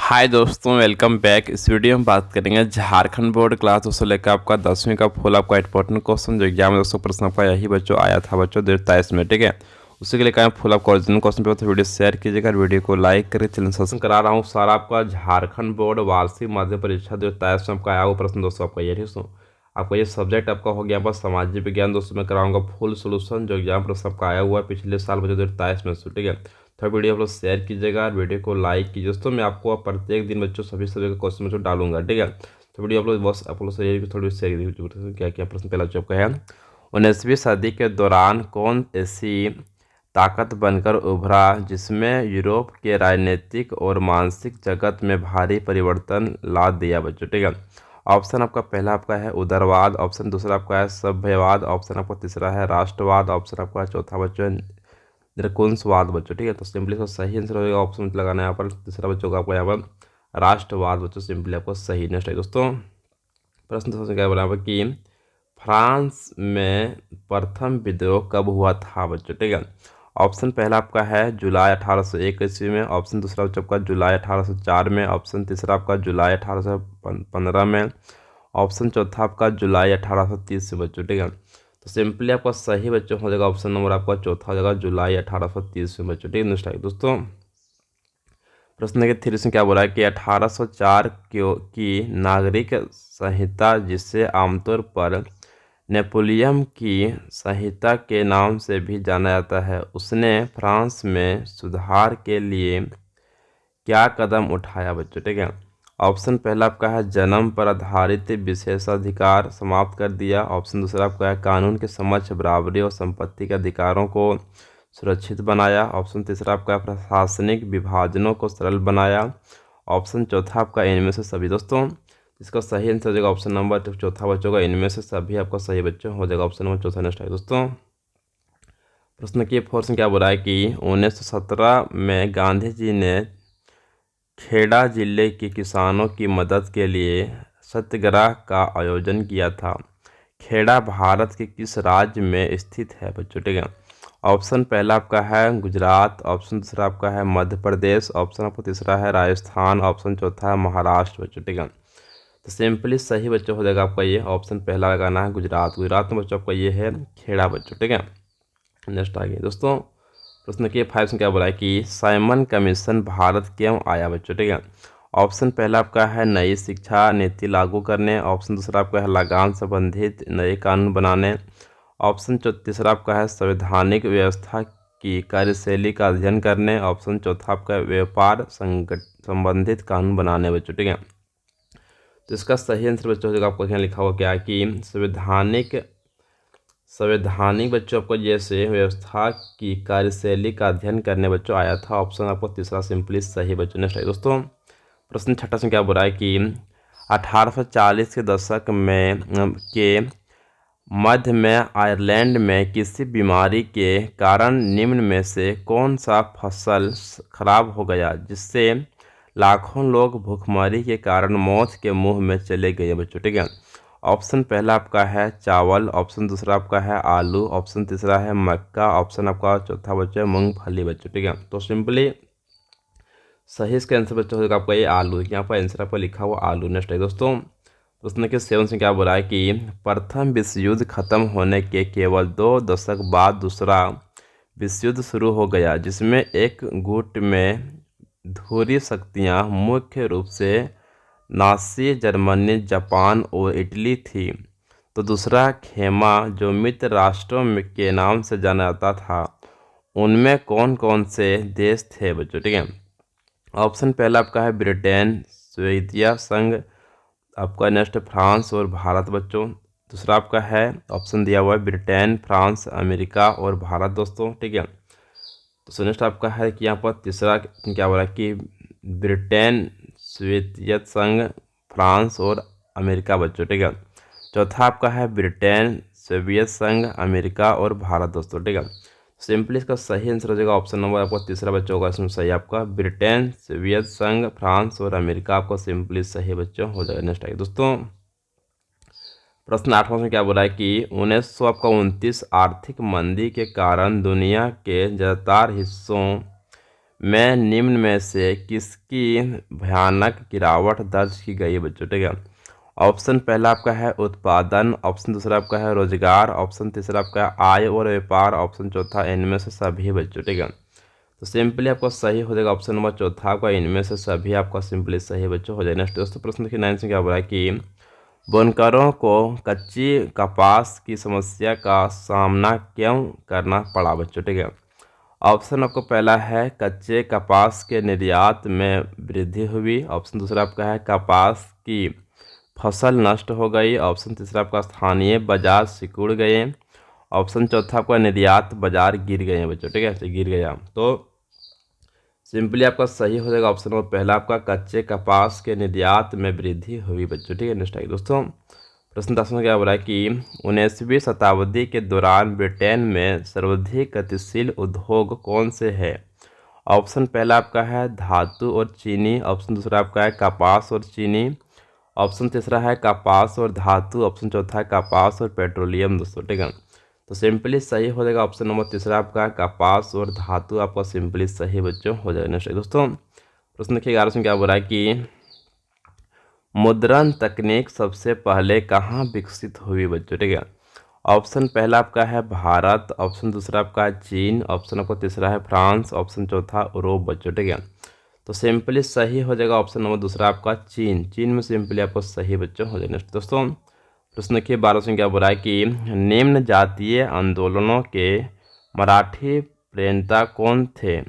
हाय दोस्तों, welcome back. इस video में बात करेंगे झारखंड बोर्ड क्लास 2 से लेकर आपका 10वीं का फुल आपका इंपॉर्टेंट क्वेश्चन जो एग्जाम में दोस्तों प्रश्न आपका यही बच्चों आया था बच्चों 2023 में। ठीक है, उसी के लिए फुल आपका ओरिजिनल क्वेश्चन पेपर, तो वीडियो शेयर कीजिएगा, वीडियो को लाइक करके चैनल सब्सक्राइब करा रहा हूँ। सारा आपका झारखंड बोर्ड वार्षिक माध्यमिक परीक्षा 2023 में आपका आया हुआ प्रश्न दोस्तों आपका ये दोस्तों आपका ये सब्जेक्ट आपका हो गया बस सामाजिक विज्ञान दोस्तों। मैं कराऊंगा फुल सोल्यूशन जो एग्जाम प्रश्न आपका आया हुआ है पिछले साल बच्चों 2023 में। ठीक है, तो वीडियो आप लोग शेयर कीजिएगा और वीडियो को लाइक कीजिए दोस्तों। मैं आपको प्रत्येक दिन बच्चों सभी सभी क्वेश्चन बच्चों डालूंगा। ठीक है, तो वीडियो आप लोग बस आप लोग शेयर थोड़ी शेयर कीजिए क्या क्या प्रश्न पहला आपका है। 19वीं सदी के दौरान कौन ऐसी ताकत बनकर उभरा जिसमें यूरोप के राजनीतिक और मानसिक जगत में भारी परिवर्तन ला दिया बच्चों। ठीक है, ऑप्शन आपका पहला आपका है उदारवाद, ऑप्शन दूसरा आपका है सभ्यवाद, ऑप्शन आपका तीसरा है राष्ट्रवाद, ऑप्शन आपका चौथा बच्चों निरकुंसवाद बच्चों। ठीक है, तो सिंपली इसका सही आंसर होगा ऑप्शन लगाना है यहाँ पर। तीसरा बच्चों का आपको यहाँ पर राष्ट्रवाद बच्चों, सिंपली आपको सही। नेक्स्ट है दोस्तों, प्रश्न दोस्तों क्या बोला यहाँ पर कि फ्रांस में प्रथम विद्रोह कब हुआ था बच्चों। ठीक है, ऑप्शन पहला आपका है जुलाई 1801 ईस्वी में, ऑप्शन दूसरा बच्चों आपका जुलाई 1804 में, ऑप्शन तीसरा आपका जुलाई 1815 में, ऑप्शन चौथा आपका जुलाई 1830 में बच्चों। ठीक है, तो सिंपली आपका सही बच्चों हो जाएगा ऑप्शन नंबर आपका चौथा हो जाएगा जुलाई 1830 में बच्चों। ठीक है, नेक्स्ट दोस्तों, प्रश्न के 3 से क्या बोला है कि 1804 की नागरिक संहिता, जिसे आमतौर पर नेपोलियन की संहिता के नाम से भी जाना जाता है, उसने फ्रांस में सुधार के लिए क्या कदम उठाया बच्चों। ठीक है, ऑप्शन पहला आपका है जन्म पर आधारित विशेषाधिकार समाप्त कर दिया, ऑप्शन दूसरा आपका है कानून के समक्ष बराबरी और संपत्ति के अधिकारों को सुरक्षित बनाया, ऑप्शन तीसरा आपका प्रशासनिक विभाजनों को सरल बनाया, ऑप्शन चौथा आपका इनमें से सभी दोस्तों। इसका सही आंसर हो जाएगा ऑप्शन नंबर चौथा बच्चों का इनमें से सभी आपका सही बच्चों हो जाएगा ऑप्शन नंबर चौथा। नेक्स्ट है दोस्तों, प्रश्न की 4 से क्या बोला है कि 1917 में गांधी जी ने खेड़ा जिले के किसानों की मदद के लिए सत्याग्रह का आयोजन किया था। खेड़ा भारत के किस राज्य में स्थित है बच्चों। ठीक है, ऑप्शन पहला आपका है गुजरात, ऑप्शन दूसरा आपका है मध्य प्रदेश, ऑप्शन आपका तीसरा है राजस्थान, ऑप्शन चौथा है महाराष्ट्र बच्चों। ठीक है, तो सिंपली सही बच्चों हो जाएगा आपका ये ऑप्शन पहला लगाना है गुजरात। गुजरात में बच्चों आपका ये है खेड़ा बच्चों। ठीक है, नेक्स्ट आगे दोस्तों, प्रश्न के 5 में क्या बोला है कि साइमन कमीशन भारत क्यों आया बच्चों। ठीक है, ऑप्शन पहला आपका है नई शिक्षा नीति लागू करने, ऑप्शन दूसरा आपका है लगान संबंधित नए कानून बनाने, ऑप्शन तीसरा आपका है संवैधानिक व्यवस्था की कार्यशैली का अध्ययन करने, ऑप्शन चौथा आपका व्यापार संबंधित कानून बनाने बच्चों। ठीक है, तो इसका सही आंसर बच्चों हो जाएगा आपको यहाँ लिखा हुआ क्या है कि संवैधानिक बच्चों आपको जैसे व्यवस्था की कार्यशैली का अध्ययन करने बच्चों आया था, ऑप्शन आपको तीसरा सिंपली सही बच्चों। नेक्स्ट है दोस्तों, प्रश्न छठा से क्या बोला है कि 1840 के दशक में के मध्य में आयरलैंड में किसी बीमारी के कारण निम्न में से कौन सा फसल खराब हो गया जिससे लाखों लोग भूखमरी के कारण मौत के मुंह में चले गए बच्चों। ठीक है, ऑप्शन पहला आपका है चावल, ऑप्शन दूसरा आपका है आलू, ऑप्शन तीसरा है मक्का, ऑप्शन आपका चौथा बच्चा है मूंगफली बच्चों। ठीक है, तो सिंपली सही इसका आंसर बच्चों होगा आपका ये आलू। यहाँ पर आंसर आपका लिखा हुआ आलू। नेक्स्ट है दोस्तों, प्रश्न के 7 से क्या बोला है कि प्रथम विश्व युद्ध खत्म होने के केवल 2 दशक बाद दूसरा विश्व युद्ध शुरू हो गया, जिसमें एक गुट में ध्रुवीय शक्तियाँ मुख्य रूप से नाज़ी जर्मनी, जापान और इटली थी, तो दूसरा खेमा जो मित्र राष्ट्रों के नाम से जाना जाता था, उनमें कौन कौन से देश थे बच्चों। ठीक है, ऑप्शन पहला आपका है ब्रिटेन, स्वीडिया संघ, आपका नेक्स्ट फ्रांस और भारत बच्चों। दूसरा आपका है ऑप्शन दिया हुआ है ब्रिटेन, फ्रांस, अमेरिका और भारत दोस्तों। ठीक है, तो नेक्स्ट आपका है कि यहाँ पर तीसरा क्या बोला कि ब्रिटेन, सोवियत संघ, फ्रांस और अमेरिका बच्चों। ठीक है, चौथा आपका है ब्रिटेन, सोवियत संघ, अमेरिका और भारत दोस्तों। ठीक है, सिंपली इसका सही आंसर हो जाएगा ऑप्शन नंबर आपका तीसरा बच्चों होगा इसमें सही आपका ब्रिटेन, सोवियत संघ, फ्रांस और अमेरिका आपको सिंपली सही बच्चों हो जाएगा। नेक्स्ट आइए दोस्तों, प्रश्न 8वां में क्या बोला है कि 1929 आर्थिक मंदी के कारण दुनिया के ज़्यादातर हिस्सों में निम्न में से किसकी भयानक गिरावट दर्ज की गई है बच्चों, ठीक है। ऑप्शन पहला आपका है उत्पादन, ऑप्शन दूसरा आपका है रोजगार, ऑप्शन तीसरा आपका है आय और व्यापार, ऑप्शन चौथा इनमें से सभी बच्चों, ठीक है। तो सिंपली आपका सही हो जाएगा ऑप्शन नंबर चौथा आपका इनमें से सभी आपका सिंपली सही बच्चों हो जाएगा। नेक्स्ट दोस्तों प्रश्न देखिए 9 से क्या बोला है कि बुनकरों को कच्ची कपास की समस्या का सामना क्यों करना पड़ा बच्चों, ठीक है। ऑप्शन आपको पहला है कच्चे कपास के निर्यात में वृद्धि हुई, ऑप्शन दूसरा आपका है कपास की फसल नष्ट हो गई, ऑप्शन तीसरा आपका स्थानीय बाजार सिकुड़ गए, ऑप्शन चौथा आपका निर्यात बाजार गिर गए हैं बच्चों, ठीक है, गिर गया। तो सिंपली आपका सही हो जाएगा ऑप्शन नंबर पहला आपका कच्चे कपास के निर्यात में वृद्धि हुई बच्चों, ठीक है। नेक्स्ट आइए दोस्तों प्रश्न 10 में क्या बोला है कि 19वीं शताब्दी के दौरान ब्रिटेन में सर्वाधिक गतिशील उद्योग कौन से है। ऑप्शन पहला आपका है धातु और चीनी, ऑप्शन दूसरा आपका है कपास और चीनी, ऑप्शन तीसरा है कपास और धातु, ऑप्शन चौथा है कपास और पेट्रोलियम दोस्तों, ठीक है। तो सिंपली सही हो जाएगा ऑप्शन नंबर तीसरा आपका कपास और धातु आपका सिंपली सही बच्चों हो जाएगा। नेक्स्ट दोस्तों प्रश्न देखिए 11 में क्या बोला है कि मुद्रण तकनीक सबसे पहले कहाँ विकसित हुई बच्चों, ठीक है। ऑप्शन पहला आपका है भारत, ऑप्शन दूसरा आपका है चीन, ऑप्शन आपका तीसरा है फ्रांस, ऑप्शन चौथा यूरोप बच्चों, ठीक है। तो सिंपली सही हो जाएगा ऑप्शन नंबर दूसरा आपका चीन, चीन में सिंपली आपको सही बच्चों हो जाएगा। नेक्स्ट दोस्तों प्रश्न देखिए 12 में क्या बोला है कि निम्न जातीय आंदोलनों के मराठी प्रणेता कौन थे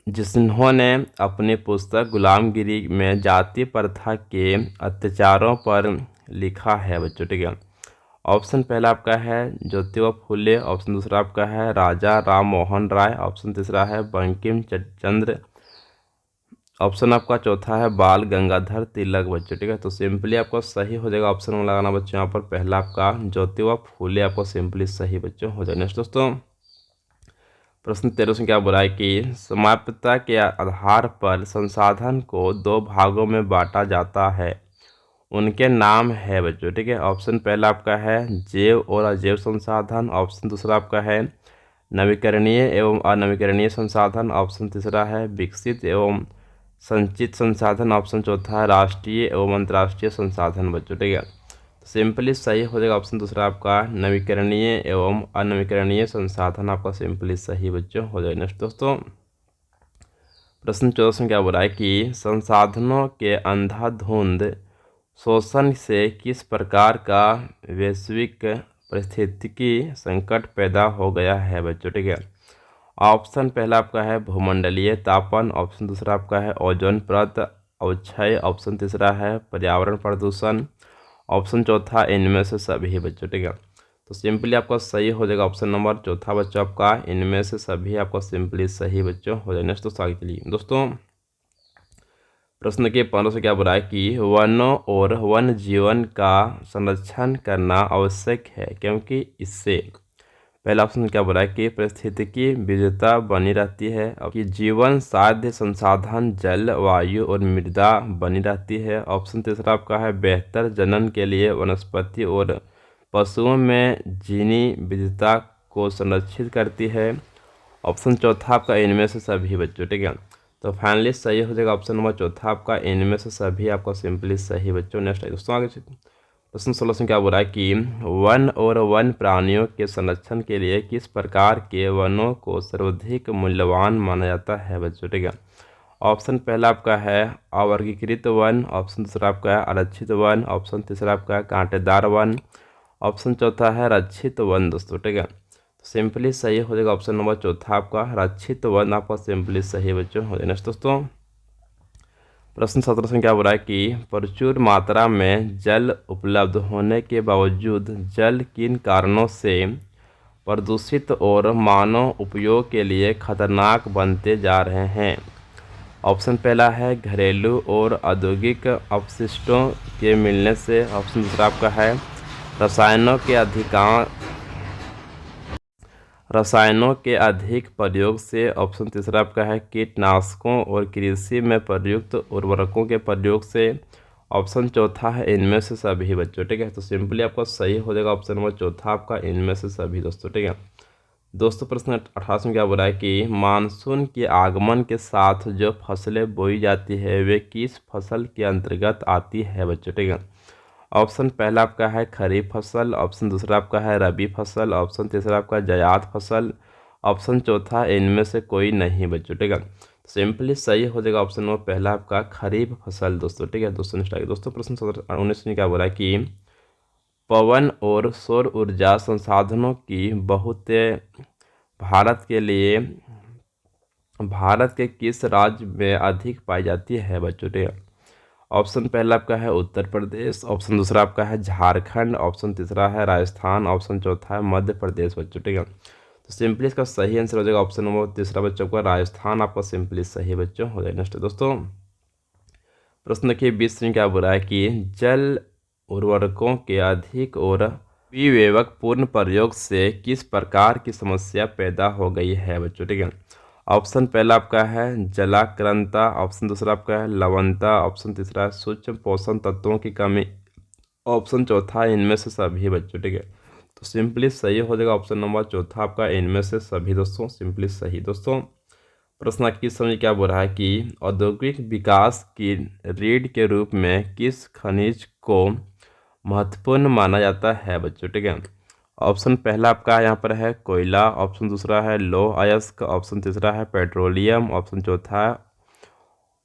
जिन्होंने अपनी पुस्तक गुलामगिरी में जाति प्रथा के अत्याचारों पर लिखा है बच्चों, ठीक है। ऑप्शन पहला आपका है ज्योतिबा फुले, ऑप्शन दूसरा आपका है राजा राम मोहन राय, ऑप्शन तीसरा है बंकिम चंद्र, ऑप्शन आपका चौथा है बाल गंगाधर तिलक बच्चों, ठीक है। तो सिंपली आपको सही हो जाएगा ऑप्शन में लगाना बच्चों यहाँ पर पहला आपका ज्योतिबा फुले आपको सिंपली सही बच्चों हो जाएगा। नेक्स्ट दोस्तों प्रश्न 13 में क्या बोला है कि समाप्यता के आधार पर संसाधन को दो भागों में बांटा जाता है, उनके नाम है बच्चों, ठीक है। ऑप्शन पहला आपका है जैव और अजैव संसाधन, ऑप्शन दूसरा आपका है नवीकरणीय एवं अनवीकरणीय संसाधन, ऑप्शन तीसरा है विकसित एवं संचित संसाधन, ऑप्शन चौथा है राष्ट्रीय एवं अंतर्राष्ट्रीय संसाधन बच्चों, ठीक है। सिंपली सही हो जाएगा ऑप्शन दूसरा आपका नवीकरणीय एवं अनवीकरणीय संसाधन आपका सिंपली सही बच्चों हो जाएगा। नेक्स्ट दोस्तों प्रश्न 14 में क्या बोला है कि संसाधनों के अंधाधुंध शोषण से किस प्रकार का वैश्विक पारिस्थितिकी संकट पैदा हो गया है बच्चों, ठीक है। ऑप्शन पहला आपका है भूमंडलीय तापन, ऑप्शन दूसरा आपका है ओजोन परत अवक्षय, ऑप्शन तीसरा है पर्यावरण प्रदूषण, ऑप्शन चौथा इनमें से सभी बच्चों, ठीक है। तो सिंपली आपका सही हो जाएगा ऑप्शन नंबर चौथा बच्चों आपका इनमें से सभी आपका सिंपली सही बच्चों हो जाएगा। नेक्स्ट दोस्तों आगे चलिए दोस्तों प्रश्न के 15 से क्या बोला है कि वनों और वन जीवन का संरक्षण करना आवश्यक है क्योंकि इससे पहला ऑप्शन क्या बोला है कि पारिस्थितिकी विविधता बनी रहती है, कि जीवन साध्य संसाधन जल वायु और मृदा बनी रहती है, ऑप्शन तीसरा आपका है बेहतर जनन के लिए वनस्पति और पशुओं में जीनी विविधता को संरक्षित करती है, ऑप्शन चौथा आपका इनमें से सभी बच्चों, ठीक है। तो फाइनली सही हो जाएगा ऑप्शन नंबर चौथा आपका इनमें से सभी आपका सिंपली सही बच्चों। नेक्स्ट है दोस्तों आगे प्रश्न 16 में क्या बोला है कि वन और वन प्राणियों के संरक्षण के लिए किस प्रकार के वनों को सर्वाधिक मूल्यवान माना जाता है बच्चों, ठीक है। ऑप्शन पहला आपका है अवर्गीकृत वन, ऑप्शन दूसरा आपका है आरक्षित वन, ऑप्शन तीसरा आपका है कांटेदार वन, ऑप्शन चौथा है रक्षित वन दोस्तों, ठीक है। सिंपली सही हो जाएगा ऑप्शन नंबर चौथा आपका रक्षित वन आपका सिंपली सही बच्चों हो जाएगा। दोस्तों प्रश्न 17 में क्या बोला है कि प्रचुर मात्रा में जल उपलब्ध होने के बावजूद जल किन कारणों से प्रदूषित और मानव उपयोग के लिए खतरनाक बनते जा रहे हैं। ऑप्शन पहला है घरेलू और औद्योगिक अपशिष्टों के मिलने से, ऑप्शन दूसरा आपका है रसायनों के अधिक प्रयोग से, ऑप्शन तीसरा आपका है कीटनाशकों और कृषि में प्रयुक्त उर्वरकों के प्रयोग से, ऑप्शन चौथा है इनमें से सभी बच्चों, ठीक है। तो सिंपली आपका सही हो जाएगा ऑप्शन नंबर चौथा आपका इनमें से सभी दोस्तों, ठीक है। दोस्तों प्रश्न 18 में क्या बोला है कि मानसून के आगमन के साथ जो फसलें बोई जाती है वे किस फसल के अंतर्गत आती है बच्चों, ठीक है। ऑप्शन पहला आपका है खरीफ फसल, ऑप्शन दूसरा आपका है रबी फसल, ऑप्शन तीसरा आपका जायद फसल, ऑप्शन चौथा इनमें से कोई नहीं बच्चों, ठीक है। सिंपली सही हो जाएगा ऑप्शन नंबर पहला आपका खरीफ फसल दोस्तों, ठीक है। दोस्तों नेक्स्ट आगे दोस्तों प्रश्न 19 में क्या बोला है कि पवन और सौर ऊर्जा संसाधनों की बहुत भारत के किस राज्य में अधिक पाई जाती है बच्चों, ठीक है। ऑप्शन पहला आपका है उत्तर प्रदेश, ऑप्शन दूसरा आपका है झारखंड, ऑप्शन तीसरा है राजस्थान, ऑप्शन चौथा है मध्य प्रदेश बच्चों, ठीक है। तो सिंपली इसका सही आंसर हो जाएगा ऑप्शन नंबर तीसरा बच्चों का राजस्थान, आपका सिंपली सही बच्चों हो जाएगा। नेक्स्ट दोस्तों प्रश्न देखिए 20 में क्या बोला है कि जल उर्वरकों के अधिक और विवेक पूर्ण प्रयोग से किस प्रकार की समस्या पैदा हो गई है बच्चों, ठीक है। ऑप्शन पहला आपका है जलाक्रांता, ऑप्शन दूसरा आपका है लवणता, ऑप्शन तीसरा है सूक्ष्म पोषण तत्वों की कमी, ऑप्शन चौथा इनमें से सभी बच्चों, ठीक है। तो सिंपली सही हो जाएगा ऑप्शन नंबर चौथा आपका इनमें से सभी दोस्तों, सिंपली सही दोस्तों। प्रश्न 21 समझ क्या बोल रहा है कि औद्योगिक विकास की रीढ़ के रूप में किस खनिज को महत्वपूर्ण माना जाता है बच्चों, ठीक है। ऑप्शन पहला आपका यहाँ पर है कोयला, ऑप्शन दूसरा है लौह अयस्क, ऑप्शन तीसरा है पेट्रोलियम, ऑप्शन चौथा है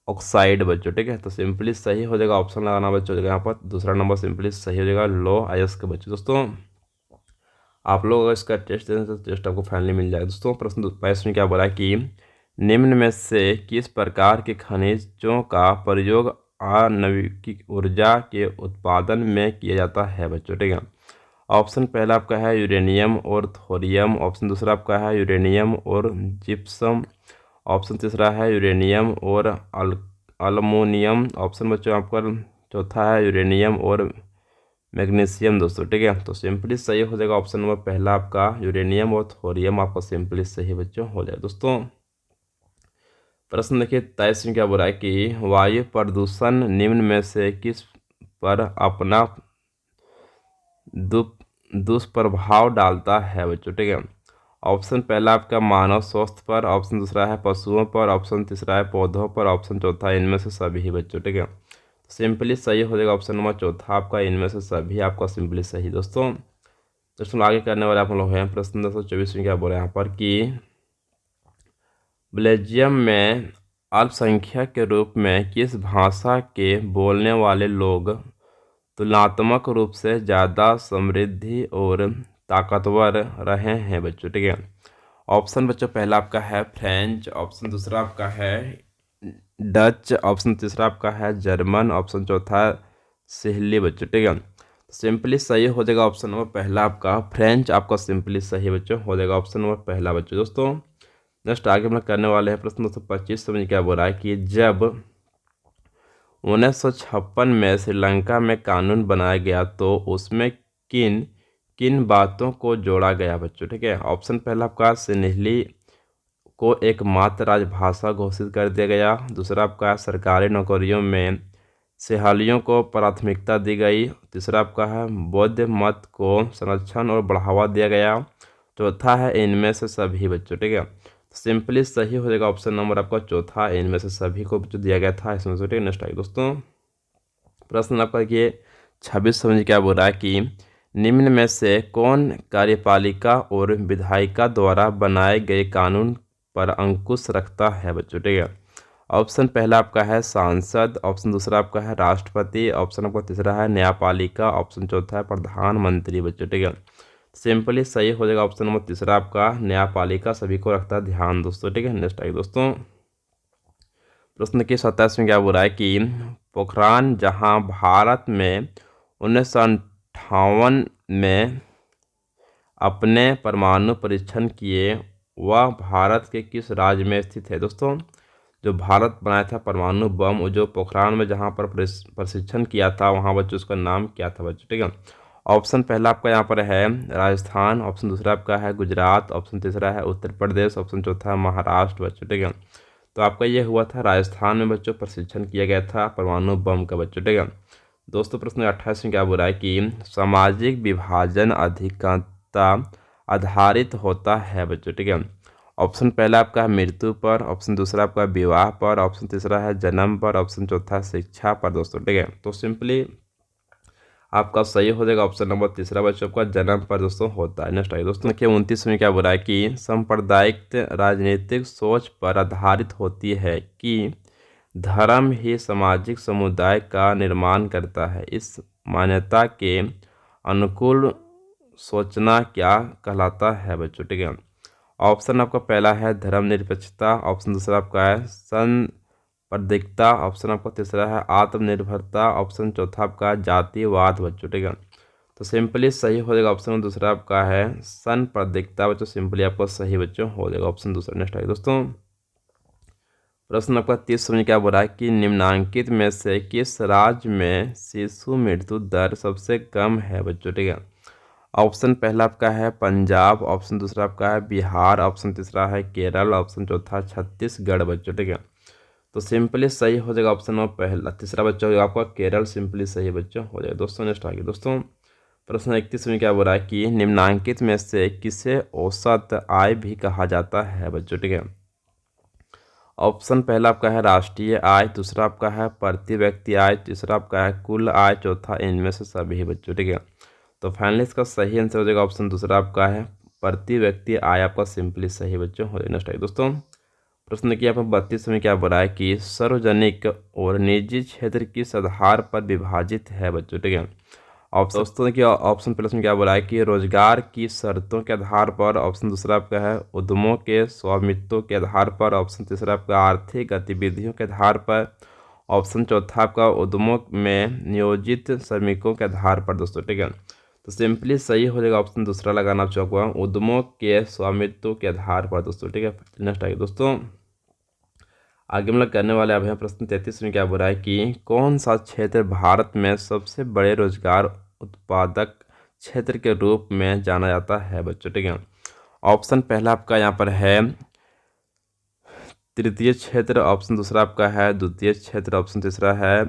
ऑक्साइड बच्चों, ठीक है। तो सिंपली सही हो जाएगा ऑप्शन लगाना बच्चों यहाँ पर दूसरा नंबर सिंपली सही हो जाएगा लौह अयस्क बच्चों। दोस्तों आप लोग अगर इसका टेस्ट दें तो टेस्ट आपको फाइनली मिल जाएगा। दोस्तों प्रश्न 22 में क्या बोला है कि निम्न में से किस प्रकार के खनिजों का प्रयोग आणविक ऊर्जा के उत्पादन में किया जाता है बच्चों, ठीक है। ऑप्शन पहला आपका है यूरेनियम और थोरियम, ऑप्शन दूसरा आपका है यूरेनियम और जिप्सम, ऑप्शन तीसरा है यूरेनियम और अल्मोनियम, ऑप्शन बच्चों आपका चौथा है यूरेनियम और मैग्नीशियम दोस्तों, ठीक है। तो सिंपली सही हो जाएगा ऑप्शन नंबर पहला आपका यूरेनियम और थोरियम, आपका सिंपली सही बच्चों हो जाए। दोस्तों प्रश्न देखिए 23 में क्या बोला है कि वायु प्रदूषण निम्न में से किस पर अपना दुष्प्रभाव डालता है बच्चों, ठीक है। ऑप्शन पहला आपका मानव स्वास्थ्य पर, ऑप्शन दूसरा है पशुओं पर, ऑप्शन तीसरा है पौधों पर, ऑप्शन चौथा इनमें से सभी बच्चों, ठीक है। सिंपली सही हो जाएगा ऑप्शन नंबर चौथा आपका इनमें से सभी, आपका सिंपली सही दोस्तों। आगे करने वाले आप लोग हैं प्रश्न 224 में क्या बोल रहे हैं यहाँ पर कि बेल्जियम में अल्पसंख्यक के रूप में किस भाषा के बोलने वाले लोग तुलनात्मक रूप से ज़्यादा समृद्धि और ताकतवर रहे हैं बच्चों, ठीक है। ऑप्शन बच्चों पहला आपका है फ्रेंच, ऑप्शन दूसरा आपका है डच, ऑप्शन तीसरा आपका है जर्मन, ऑप्शन चौथा सिहली बच्चों, ठीक है। सिंपली सही हो जाएगा ऑप्शन नंबर पहला आपका फ्रेंच, आपका सिंपली सही बच्चों हो जाएगा ऑप्शन नंबर पहला बच्चों। दोस्तों नेक्स्ट आगे हम करने वाले हैं प्रश्न 225 समझ क्या बोल रहा है कि जब 1956 में श्रीलंका में कानून बनाया गया तो उसमें किन किन बातों को जोड़ा गया बच्चों, ठीक है। ऑप्शन पहला आपका सिन्हली को एकमात्र राजभाषा घोषित कर दिया गया, दूसरा आपका सरकारी नौकरियों में सिहालियों को प्राथमिकता दी गई, तीसरा आपका है बौद्ध मत को संरक्षण और बढ़ावा दिया गया, चौथा है इनमें से सभी बच्चों, ठीक है। सिंपली सही हो जाएगा ऑप्शन नंबर आपका चौथा इनमें से सभी को जो दिया गया था इसमें से, ठीक है। नेक्स्ट आइए दोस्तों प्रश्न आपका ये 26 समझ क्या बोल रहा है कि निम्न में से कौन कार्यपालिका और विधायिका द्वारा बनाए गए कानून पर अंकुश रखता है बच्चों, ठीक है। ऑप्शन पहला आपका है सांसद, ऑप्शन दूसरा आपका है राष्ट्रपति, ऑप्शन आपका तीसरा है न्यायपालिका, ऑप्शन चौथा है प्रधानमंत्री बच्चों, ठीक है। सिंपली सही हो जाएगा ऑप्शन नंबर तीसरा आपका न्यायपालिका सभी को रखता है ध्यान दोस्तों, ठीक है। नेक्स्ट आइए दोस्तों प्रश्न के 27 में क्या बोल रहा है कि पोखरान जहां भारत में 1958 में अपने परमाणु परीक्षण किए वह भारत के किस राज्य में स्थित है दोस्तों। जो भारत बनाया था परमाणु बम जो पोखरान में जहां पर प्रशिक्षण किया था वहां बच्चों उसका नाम क्या था बच्चों, ठीक है। ऑप्शन पहला आपका यहाँ पर है राजस्थान, ऑप्शन दूसरा आपका है गुजरात, ऑप्शन तीसरा है उत्तर प्रदेश, ऑप्शन चौथा है महाराष्ट्र बच्चों, ठीक है। तो आपका ये हुआ था राजस्थान में बच्चों प्रशिक्षण किया गया था परमाणु बम का बच्चों, ठीक है। दोस्तों प्रश्न 28 में क्या बोल रहा है कि सामाजिक विभाजन अधिकता आधारित होता है बच्चों, ठीक है। ऑप्शन पहला आपका है मृत्यु पर, ऑप्शन दूसरा आपका विवाह पर, ऑप्शन तीसरा है जन्म पर, ऑप्शन चौथा शिक्षा पर दोस्तों, ठीक है। तो सिंपली आपका सही हो जाएगा ऑप्शन नंबर तीसरा बच्चों का जन्म पर दोस्तों होता है। नेक्स्ट आइए दोस्तों, देखिए 29 में क्या बोला है कि सांप्रदायिक राजनीतिक सोच पर आधारित होती है कि धर्म ही सामाजिक समुदाय का निर्माण करता है। इस मान्यता के अनुकूल सोचना क्या कहलाता है बच्चों, ठीक है। ऑप्शन आपका पहला है धर्मनिरपेक्षता, ऑप्शन दूसरा आपका है संप्रदायिकता, ऑप्शन आपका तीसरा है आत्मनिर्भरता, ऑप्शन चौथा आपका जातिवाद बच्चों, ठीक है। तो सिंपली सही हो जाएगा ऑप्शन दूसरा आपका है संप्रदायिकता बच्चों, सिंपली आपका सही बच्चों हो जाएगा ऑप्शन दूसरा। नेक्स्ट आइए दोस्तों, प्रश्न आपका 30 में क्या बोला है कि निम्नांकित में से किस राज्य में शिशु मृत्यु दर सबसे कम है बच्चों, ठीक है। ऑप्शन पहला आपका है पंजाब, ऑप्शन दूसरा आपका है बिहार, ऑप्शन तीसरा है केरल, ऑप्शन चौथा छत्तीसगढ़ बच्चों, ठीक है। तो सिंपली सही हो जाएगा ऑप्शन नंबर पहला तीसरा बच्चों होगा आपका केरल, सिंपली सही बच्चों हो जाएगा दोस्तों। नेक्स्ट आगे दोस्तों, प्रश्न 31 में क्या बोला है कि निम्नांकित में से किसे औसत आय भी कहा जाता है बच्चों, ठीक है। ऑप्शन पहला आपका है राष्ट्रीय आय, दूसरा आपका है प्रति व्यक्ति आय, तीसरा आपका है कुल आय, चौथा इनमें से सभी बच्चों, ठीक है। तो फाइनली इसका सही आंसर हो जाएगा ऑप्शन दूसरा आपका है प्रति व्यक्ति आय, आपका सिंपली सही बच्चों हो जाएगा। नेक्स्ट आइए दोस्तों, प्रश्न की यहाँ पर 32 में क्या बोला है कि सार्वजनिक और निजी क्षेत्र किस आधार पर विभाजित है बच्चों, ठीक है। ऑप्शन दोस्तों देखिए ऑप्शन प्लस में क्या बोला है कि रोजगार की शर्तों के आधार पर, ऑप्शन दूसरा आपका है उद्यमों के स्वामित्व के आधार पर, ऑप्शन तीसरा आपका आर्थिक गतिविधियों के आधार पर, ऑप्शन चौथा आपका उद्यमों में नियोजित श्रमिकों के आधार पर दोस्तों, ठीक है। तो सिंपली सही हो जाएगा ऑप्शन दूसरा लगाना चाहूँगा उद्यमों के स्वामित्व के आधार पर दोस्तों, ठीक है। नेक्स्ट आइए दोस्तों, आगे हम लोग करने वाले अब हैं प्रश्न 33 में क्या बोला है कि कौन सा क्षेत्र भारत में सबसे बड़े रोजगार उत्पादक क्षेत्र के रूप में जाना जाता है बच्चों, ठीक है। ऑप्शन पहला आपका यहाँ पर है तृतीय क्षेत्र, ऑप्शन दूसरा आपका है द्वितीय क्षेत्र, ऑप्शन तीसरा है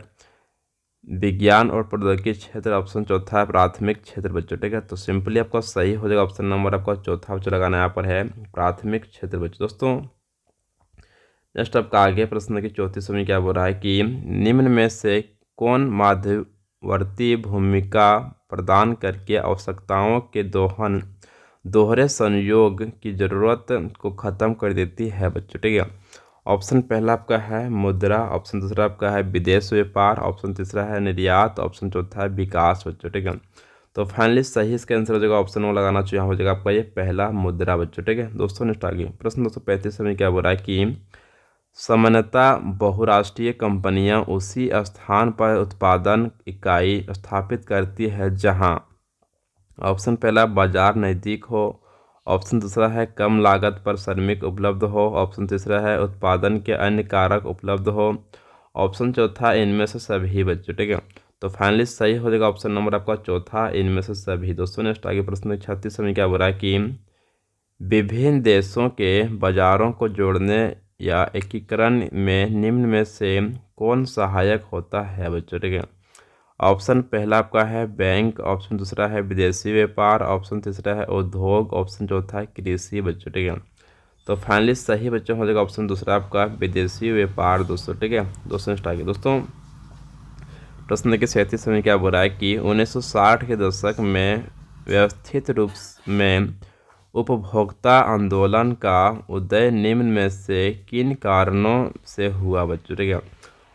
विज्ञान और प्रौद्योगिकी क्षेत्र, ऑप्शन चौथा है प्राथमिक क्षेत्र बच्चों, ठीक है। तो सिंपली आपका सही हो जाएगा ऑप्शन नंबर आपका चौथा बच्चों लगाना यहाँ पर है प्राथमिक क्षेत्र बच्चों दोस्तों। नेक्स्ट आपका आगे प्रश्न की 34 में क्या बोल रहा है कि निम्न में से कौन मध्यवर्ती भूमिका प्रदान करके आवश्यकताओं के दोहरे संयोग की जरूरत को ख़त्म कर देती है बच्चों, ठीक है। ऑप्शन पहला आपका है मुद्रा, ऑप्शन दूसरा आपका है विदेश व्यापार, ऑप्शन तीसरा है निर्यात, ऑप्शन चौथा है विकास बच्चों, ठीक है। तो फाइनली सही इसका आंसर हो जाएगा ऑप्शन वो लगाना चाहिए हो जाएगा आपका ये पहला मुद्रा बच्चों, ठीक है दोस्तों। नेक्स्ट आगे प्रश्न 235 में क्या बोल रहा है कि सामान्यतः बहुराष्ट्रीय कंपनियां उसी स्थान पर उत्पादन इकाई स्थापित करती है जहां ऑप्शन पहला बाजार नज़दीक हो, ऑप्शन दूसरा है कम लागत पर श्रमिक उपलब्ध हो, ऑप्शन तीसरा है उत्पादन के अन्य कारक उपलब्ध हो, ऑप्शन चौथा इनमें से सभी बच्चों, ठीक है। तो फाइनली सही हो जाएगा ऑप्शन नंबर आपका चौथा इनमें से सभी दोस्तों। नेक्स्ट आगे प्रश्न 36 में क्या बोल रहा है कि विभिन्न देशों के बाजारों को जोड़ने या एकीकरण में निम्न में से कौन सहायक होता है बच्चों, ठीक है। ऑप्शन पहला आपका है बैंक, ऑप्शन दूसरा है विदेशी व्यापार, ऑप्शन तीसरा है उद्योग, ऑप्शन चौथा है कृषि बच्चों, ठीक है। तो फाइनली सही बच्चों हो जाएगा ऑप्शन दूसरा आपका विदेशी व्यापार दोस्तों, ठीक है दोस्तों। नेक्स्ट आगे दोस्तों, प्रश्न के 37 में क्या बोल रहा है कि 1960 के दशक में व्यवस्थित रूप में उपभोक्ता आंदोलन का उदय निम्न में से किन कारणों से हुआ बच्चों, ठीक है।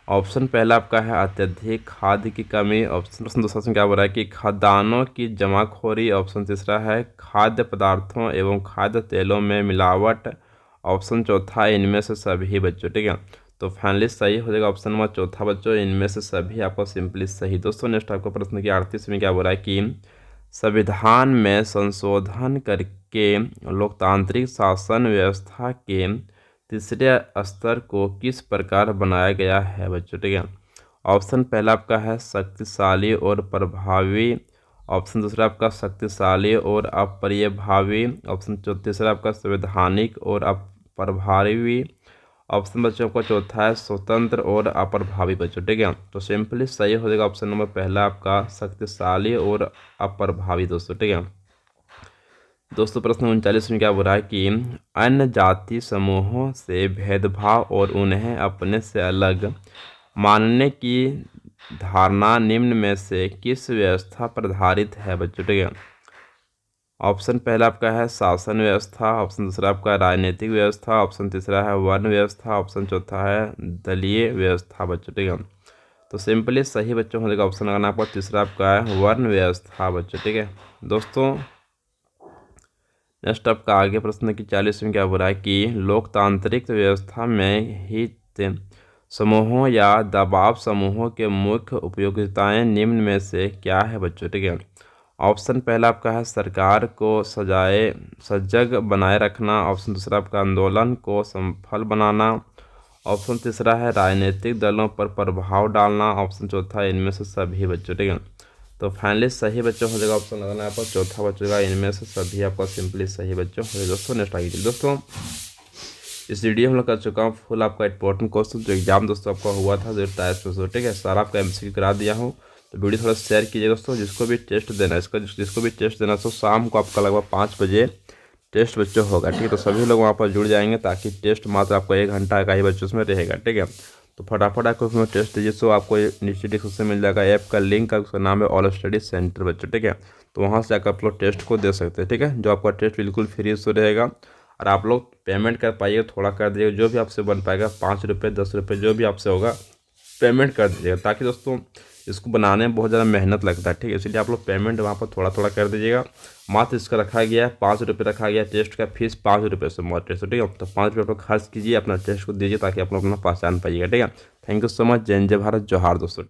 ऑप्शन पहला आपका है अत्यधिक खाद्य की कमी, ऑप्शन दूसरा में क्या बोल रहा है कि खाद्यान्नों की जमाखोरी, ऑप्शन तीसरा है खाद्य पदार्थों एवं खाद्य तेलों में मिलावट, ऑप्शन चौथा इनमें से सभी बच्चों, ठीक है। तो फाइनली सही हो जाएगा ऑप्शन नंबर चौथा बच्चों इनमें से सभी आपका सिंपली सही दोस्तों। नेक्स्ट आपका प्रश्न की 38 में क्या बोल रहा है कि संविधान में संशोधन करके लोकतांत्रिक शासन व्यवस्था के तीसरे स्तर को किस प्रकार बनाया गया है बच्चों, ठीक है। ऑप्शन पहला आपका है शक्तिशाली और प्रभावी, ऑप्शन दूसरा आपका शक्तिशाली और अप्रभावी, ऑप्शन तीसरा आपका संवैधानिक और अप्रभावी, ऑप्शन बच्चों का चौथा है स्वतंत्र और अप्रभावी बच्चों, ठीक है। तो सिंपली सही हो जाएगा ऑप्शन नंबर पहला आपका शक्तिशाली और अप्रभावी दोस्तों, ठीक है। दोस्तों प्रश्न 39 में क्या बोल रहा है कि अन्य जाति समूहों से भेदभाव और उन्हें अपने से अलग मानने की धारणा निम्न में से किस व्यवस्था पर आधारित है बच्चों? ठीक है, ऑप्शन पहला आपका है शासन व्यवस्था, ऑप्शन दूसरा आपका राजनीतिक व्यवस्था, ऑप्शन तीसरा है वर्ण व्यवस्था, ऑप्शन चौथा है दलीय व्यवस्था बच्चों। ठीक है, तो सिंपली सही बच्चों हो जाएगा ऑप्शन लगाना आपका तीसरा आपका है वर्ण व्यवस्था बच्चों। ठीक है दोस्तों, नेक्स्ट आपका आगे प्रश्न की 40 में क्या बोल रहा है कि लोकतांत्रिक व्यवस्था में हित समूहों या दबाव समूहों के मुख्य उपयोगिताएं निम्न में से क्या है बच्चों? ठीक है, ऑप्शन पहला आपका है सरकार को सजग बनाए रखना, ऑप्शन दूसरा आपका आंदोलन को सफल बनाना, ऑप्शन तीसरा है राजनीतिक दलों पर प्रभाव डालना, ऑप्शन चौथा इनमें से सभी बच्चों। ठीक है, तो फाइनली सही बच्चों हो जाएगा ऑप्शन लगाना है आपका चौथा बच्चों का इनमें से सभी आपका सिंपली सही बच्चों हो जाएगा। दोस्तों नेक्स्ट आगे दोस्तों, इस वीडियो में हम लोग कर चुका हूँ फुल आपका इंपॉर्टेंट क्वेश्चन जो एग्जाम दोस्तों आपका हुआ था 2023 में। ठीक है, सारा आपका एमसीक्यू करा दिया हूँ, तो वीडियो थोड़ा शेयर कीजिए दोस्तों। जिसको भी टेस्ट देना है इसका जिसको भी टेस्ट देना तो शाम को आपका लगभग 5 बजे टेस्ट बच्चों होगा। ठीक है, तो सभी लोग वहाँ पर जुड़ जाएंगे ताकि टेस्ट मात्र आपको 1 घंटा का ही बच्चों उसमें रहेगा। ठीक है, तो फटाफट आपको उसमें टेस्ट दीजिए। सो आपको नीचे डिस्क्रिप्शन मिल जाएगा ऐप का लिंक, उसका नाम है ऑल स्टडी सेंटर बच्चों। ठीक है, तो वहाँ से जाकर आप लोग टेस्ट को दे सकते हैं। ठीक है, जो आपका टेस्ट बिल्कुल फ्री से रहेगा और आप लोग पेमेंट कर पाइएगा, थोड़ा कर दीजिएगा, जो भी आपसे बन पाएगा 5 रुपये 10 रुपये जो भी आपसे होगा पेमेंट कर दीजिएगा, ताकि दोस्तों इसको बनाने में बहुत ज़्यादा मेहनत लगता है। ठीक है, इसलिए आप लोग पेमेंट वहाँ पर थोड़ा थोड़ा कर दीजिएगा। मात्र इसका रखा गया है 5 रुपये रखा गया, टेस्ट का फीस 5 रुपये से मोर टेस्ट। ठीक है, तो 5 रुपये खर्च कीजिए, अपना टेस्ट को दीजिए ताकि आप लोग अपना पहचान पाइएगा। ठीक है, थैंक यू सो मच। जय जय भारत, जोहार दोस्तों।